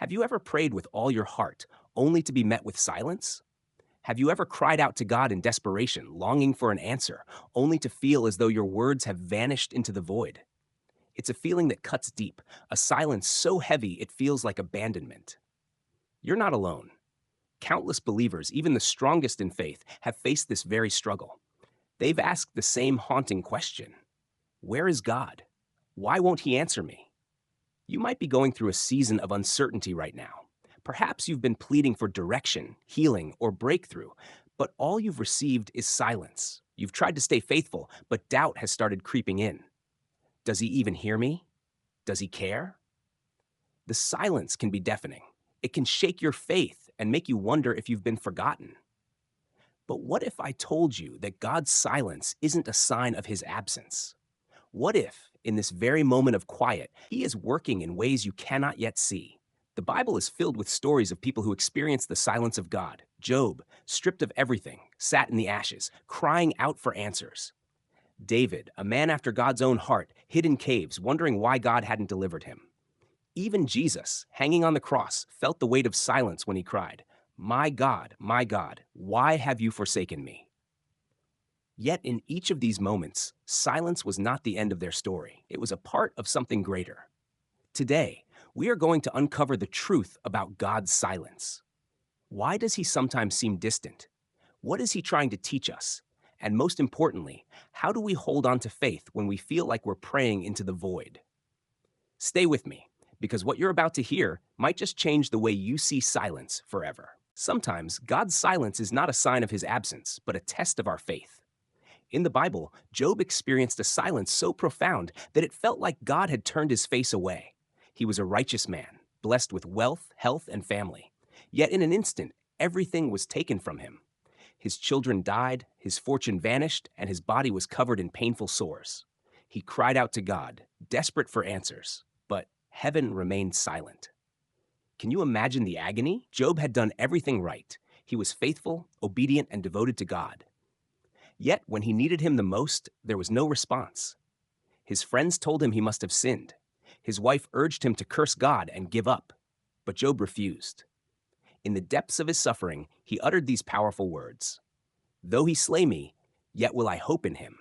Have you ever prayed with all your heart, only to be met with silence? Have you ever cried out to God in desperation, longing for an answer, only to feel as though your words have vanished into the void? It's a feeling that cuts deep, a silence so heavy it feels like abandonment. You're not alone. Countless believers, even the strongest in faith, have faced this very struggle. They've asked the same haunting question: where is God? Why won't He answer me? You might be going through a season of uncertainty right now. Perhaps you've been pleading for direction, healing, or breakthrough, but all you've received is silence. You've tried to stay faithful, but doubt has started creeping in. Does He even hear me? Does He care? The silence can be deafening. It can shake your faith and make you wonder if you've been forgotten. But what if I told you that God's silence isn't a sign of His absence? What if, in this very moment of quiet, He is working in ways you cannot yet see? The Bible is filled with stories of people who experienced the silence of God. Job, stripped of everything, sat in the ashes, crying out for answers. David, a man after God's own heart, hid in caves, wondering why God hadn't delivered him. Even Jesus, hanging on the cross, felt the weight of silence when he cried, my God, why have you forsaken me?" Yet in each of these moments, silence was not the end of their story. It was a part of something greater. Today, we are going to uncover the truth about God's silence. Why does He sometimes seem distant? What is He trying to teach us? And most importantly, how do we hold on to faith when we feel like we're praying into the void? Stay with me, because what you're about to hear might just change the way you see silence forever. Sometimes God's silence is not a sign of His absence, but a test of our faith. In the Bible, Job experienced a silence so profound that it felt like God had turned His face away. He was a righteous man, blessed with wealth, health, and family. Yet in an instant, everything was taken from him. His children died, his fortune vanished, and his body was covered in painful sores. He cried out to God, desperate for answers, but heaven remained silent. Can you imagine the agony? Job had done everything right. He was faithful, obedient, and devoted to God. Yet, when he needed Him the most, there was no response. His friends told him he must have sinned. His wife urged him to curse God and give up. But Job refused. In the depths of his suffering, he uttered these powerful words: "Though He slay me, yet will I hope in Him."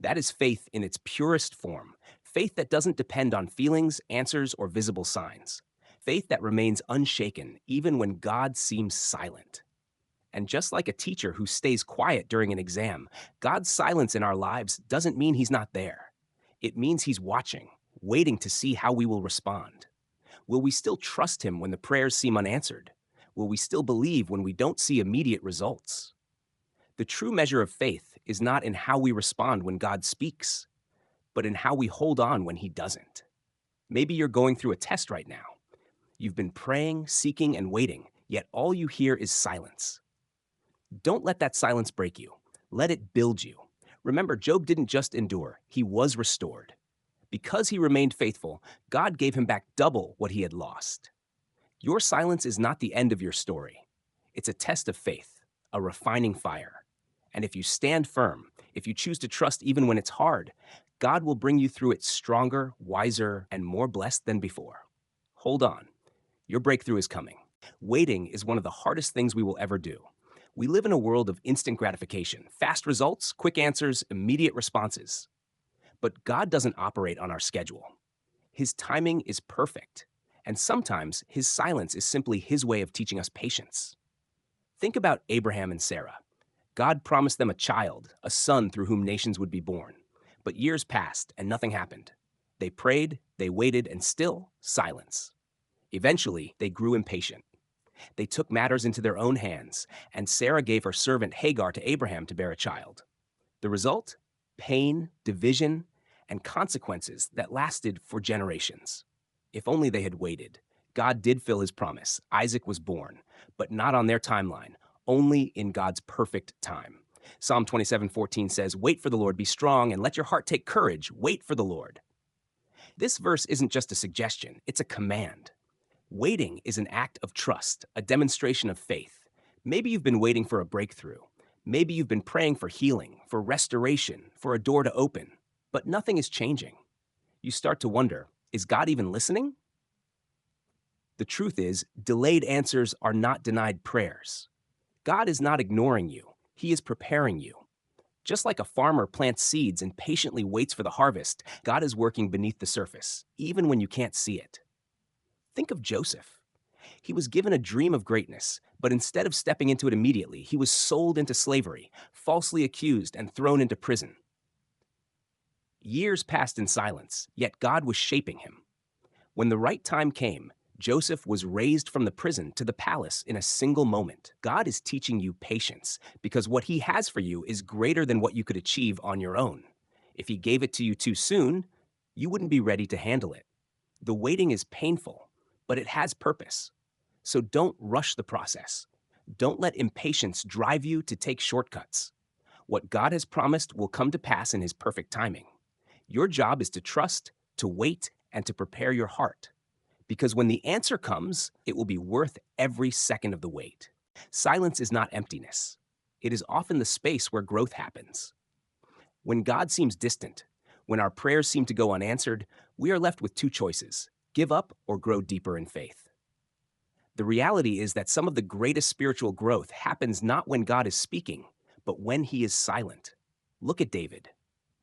That is faith in its purest form. Faith that doesn't depend on feelings, answers, or visible signs. Faith that remains unshaken even when God seems silent. And just like a teacher who stays quiet during an exam, God's silence in our lives doesn't mean He's not there. It means He's watching, waiting to see how we will respond. Will we still trust Him when the prayers seem unanswered? Will we still believe when we don't see immediate results? The true measure of faith is not in how we respond when God speaks, but in how we hold on when He doesn't. Maybe you're going through a test right now. You've been praying, seeking, and waiting, yet all you hear is silence. Don't let that silence break you. Let it build you. Remember, Job didn't just endure, he was restored. Because he remained faithful, God gave him back double what he had lost. Your silence is not the end of your story. It's a test of faith, a refining fire. And if you stand firm, if you choose to trust even when it's hard, God will bring you through it stronger, wiser, and more blessed than before. Hold on. Your breakthrough is coming. Waiting is one of the hardest things we will ever do. We live in a world of instant gratification, fast results, quick answers, immediate responses. But God doesn't operate on our schedule. His timing is perfect, and sometimes His silence is simply His way of teaching us patience. Think about Abraham and Sarah. God promised them a child, a son through whom nations would be born. But years passed and nothing happened. They prayed, they waited, and still silence. Eventually, they grew impatient. They took matters into their own hands, and Sarah gave her servant Hagar to Abraham to bear a child. The result? Pain, division, and consequences that lasted for generations. If only they had waited. God did fill His promise. Isaac was born, but not on their timeline, only in God's perfect time. Psalm 27:14 says, "Wait for the Lord, be strong, and let your heart take courage. Wait for the Lord." This verse isn't just a suggestion, it's a command. Waiting is an act of trust, a demonstration of faith. Maybe you've been waiting for a breakthrough. Maybe you've been praying for healing, for restoration, for a door to open, but nothing is changing. You start to wonder, is God even listening? The truth is, delayed answers are not denied prayers. God is not ignoring you, He is preparing you. Just like a farmer plants seeds and patiently waits for the harvest, God is working beneath the surface, even when you can't see it. Think of Joseph. He was given a dream of greatness, but instead of stepping into it immediately, he was sold into slavery, falsely accused, and thrown into prison. Years passed in silence, yet God was shaping him. When the right time came, Joseph was raised from the prison to the palace in a single moment. God is teaching you patience because what He has for you is greater than what you could achieve on your own. If He gave it to you too soon, you wouldn't be ready to handle it. The waiting is painful, but it has purpose. So don't rush the process. Don't let impatience drive you to take shortcuts. What God has promised will come to pass in His perfect timing. Your job is to trust, to wait, and to prepare your heart. Because when the answer comes, it will be worth every second of the wait. Silence is not emptiness. It is often the space where growth happens. When God seems distant, when our prayers seem to go unanswered, we are left with two choices: give up or grow deeper in faith. The reality is that some of the greatest spiritual growth happens not when God is speaking, but when He is silent. Look at David.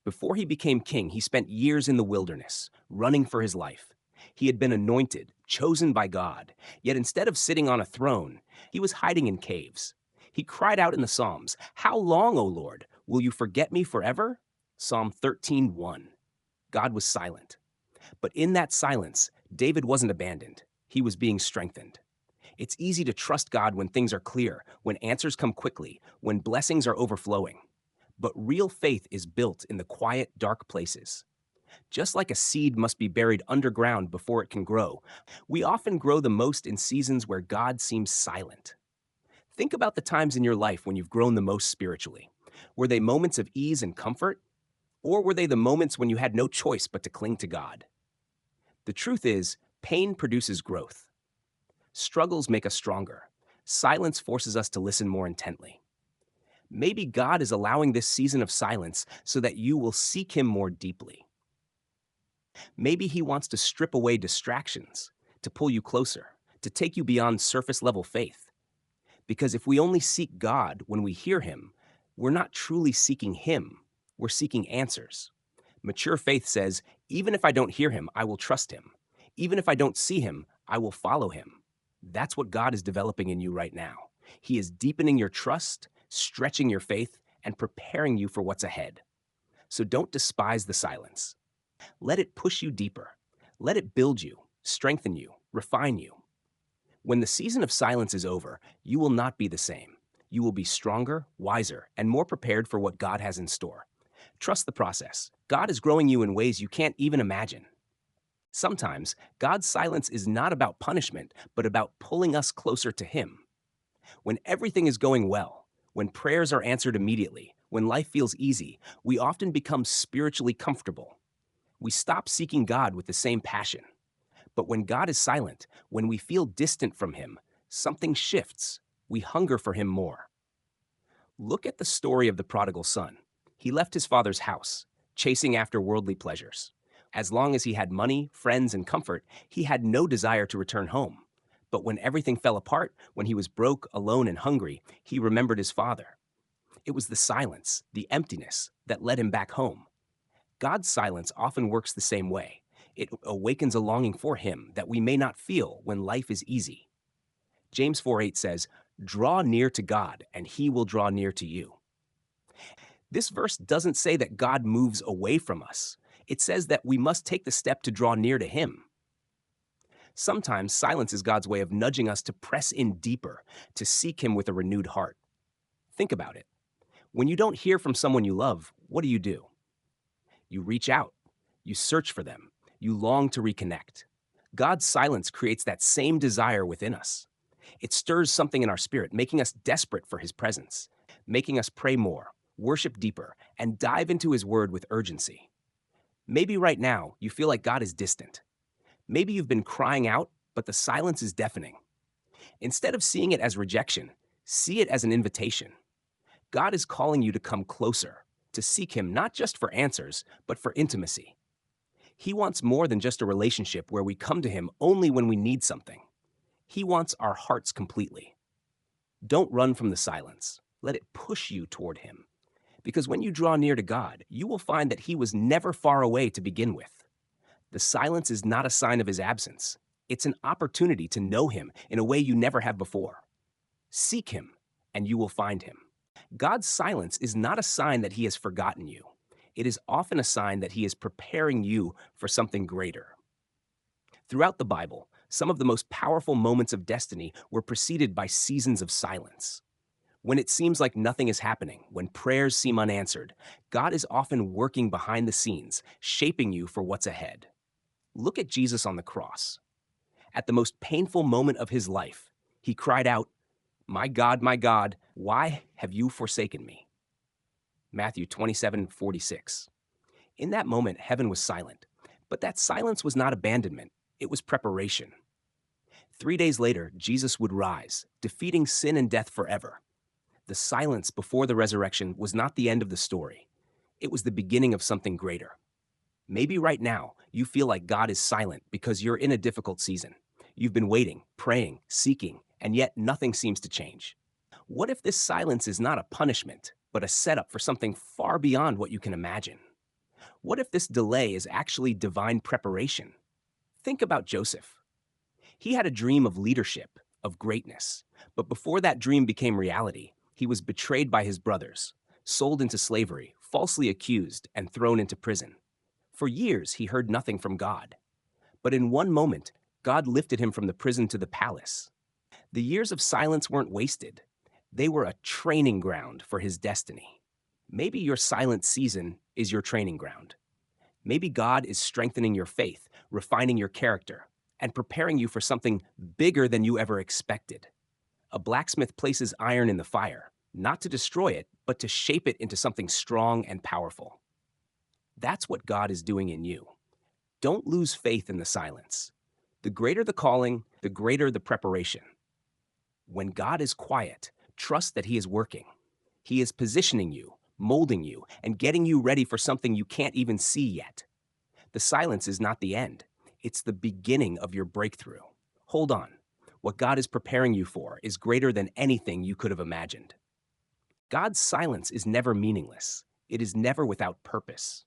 Before he became king, he spent years in the wilderness, running for his life. He had been anointed, chosen by God, yet instead of sitting on a throne, he was hiding in caves. He cried out in the Psalms, "How long, O Lord, will you forget me forever?" Psalm 13:1. God was silent. But in that silence, David wasn't abandoned. He was being strengthened. It's easy to trust God when things are clear, when answers come quickly, when blessings are overflowing. But real faith is built in the quiet, dark places. Just like a seed must be buried underground before it can grow, we often grow the most in seasons where God seems silent. Think about the times in your life when you've grown the most spiritually. Were they moments of ease and comfort? Or were they the moments when you had no choice but to cling to God? The truth is, pain produces growth. Struggles make us stronger. Silence forces us to listen more intently. Maybe God is allowing this season of silence so that you will seek Him more deeply. Maybe He wants to strip away distractions, to pull you closer, to take you beyond surface level faith. Because if we only seek God when we hear Him, we're not truly seeking Him, we're seeking answers. Mature faith says, even if I don't hear Him, I will trust Him. Even if I don't see Him, I will follow Him. That's what God is developing in you right now. He is deepening your trust, stretching your faith, and preparing you for what's ahead. So don't despise the silence. Let it push you deeper. Let it build you, strengthen you, refine you. When the season of silence is over, you will not be the same. You will be stronger, wiser, and more prepared for what God has in store. Trust the process. God is growing you in ways you can't even imagine. Sometimes, God's silence is not about punishment, but about pulling us closer to Him. When everything is going well, when prayers are answered immediately, when life feels easy, we often become spiritually comfortable. We stop seeking God with the same passion. But when God is silent, when we feel distant from Him, something shifts. We hunger for Him more. Look at the story of the prodigal son. He left his father's house, chasing after worldly pleasures. As long as he had money, friends, and comfort, he had no desire to return home. But when everything fell apart, when he was broke, alone, and hungry, he remembered his father. It was the silence, the emptiness, that led him back home. God's silence often works the same way. It awakens a longing for Him that we may not feel when life is easy. James 4:8 says, "Draw near to God, and He will draw near to you." This verse doesn't say that God moves away from us. It says that we must take the step to draw near to Him. Sometimes silence is God's way of nudging us to press in deeper, to seek Him with a renewed heart. Think about it. When you don't hear from someone you love, what do? You reach out. You search for them. You long to reconnect. God's silence creates that same desire within us. It stirs something in our spirit, making us desperate for His presence, making us pray more, worship deeper, and dive into His Word with urgency. Maybe right now you feel like God is distant. Maybe you've been crying out, but the silence is deafening. Instead of seeing it as rejection, see it as an invitation. God is calling you to come closer, to seek Him not just for answers, but for intimacy. He wants more than just a relationship where we come to Him only when we need something. He wants our hearts completely. Don't run from the silence. Let it push you toward Him. Because when you draw near to God, you will find that He was never far away to begin with. The silence is not a sign of His absence. It's an opportunity to know Him in a way you never have before. Seek Him, and you will find Him. God's silence is not a sign that He has forgotten you. It is often a sign that He is preparing you for something greater. Throughout the Bible, some of the most powerful moments of destiny were preceded by seasons of silence. When it seems like nothing is happening, when prayers seem unanswered, God is often working behind the scenes, shaping you for what's ahead. Look at Jesus on the cross. At the most painful moment of His life, He cried out, my God, why have you forsaken me?" Matthew 27:46. In that moment, heaven was silent. But that silence was not abandonment, it was preparation. 3 days later, Jesus would rise, defeating sin and death forever. The silence before the resurrection was not the end of the story. It was the beginning of something greater. Maybe right now you feel like God is silent because you're in a difficult season. You've been waiting, praying, seeking, and yet nothing seems to change. What if this silence is not a punishment, but a setup for something far beyond what you can imagine? What if this delay is actually divine preparation? Think about Joseph. He had a dream of leadership, of greatness, but before that dream became reality, he was betrayed by his brothers, sold into slavery, falsely accused, and thrown into prison. For years, he heard nothing from God. But in one moment, God lifted him from the prison to the palace. The years of silence weren't wasted. They were a training ground for his destiny. Maybe your silent season is your training ground. Maybe God is strengthening your faith, refining your character, and preparing you for something bigger than you ever expected. A blacksmith places iron in the fire, not to destroy it, but to shape it into something strong and powerful. That's what God is doing in you. Don't lose faith in the silence. The greater the calling, the greater the preparation. When God is quiet, trust that He is working. He is positioning you, molding you, and getting you ready for something you can't even see yet. The silence is not the end. It's the beginning of your breakthrough. Hold on. What God is preparing you for is greater than anything you could have imagined. God's silence is never meaningless. It is never without purpose.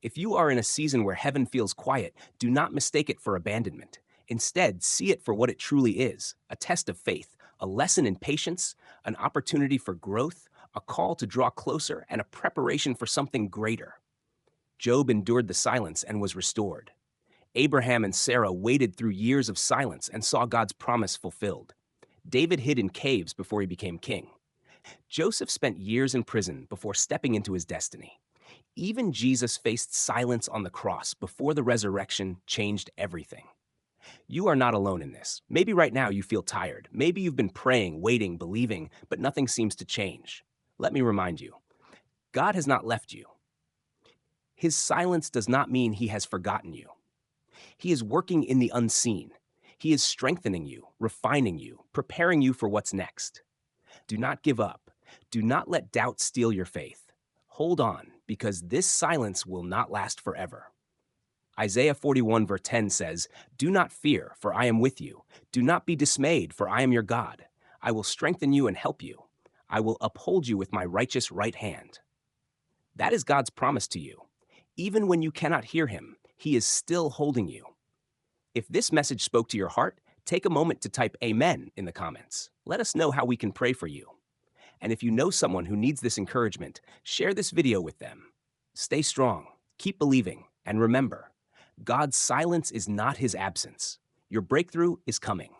If you are in a season where heaven feels quiet, do not mistake it for abandonment. Instead, see it for what it truly is, a test of faith, a lesson in patience, an opportunity for growth, a call to draw closer, and a preparation for something greater. Job endured the silence and was restored. Abraham and Sarah waited through years of silence and saw God's promise fulfilled. David hid in caves before he became king. Joseph spent years in prison before stepping into his destiny. Even Jesus faced silence on the cross before the resurrection changed everything. You are not alone in this. Maybe right now you feel tired. Maybe you've been praying, waiting, believing, but nothing seems to change. Let me remind you, God has not left you. His silence does not mean He has forgotten you. He is working in the unseen. He is strengthening you, refining you, preparing you for what's next. Do not give up. Do not let doubt steal your faith. Hold on, because this silence will not last forever. Isaiah 41 verse 10 says, "Do not fear, for I am with you. Do not be dismayed, for I am your God. I will strengthen you and help you. I will uphold you with my righteous right hand." That is God's promise to you. Even when you cannot hear Him, He is still holding you. If this message spoke to your heart, take a moment to type Amen in the comments. Let us know how we can pray for you. And if you know someone who needs this encouragement, share this video with them. Stay strong, keep believing, and remember, God's silence is not His absence. Your breakthrough is coming.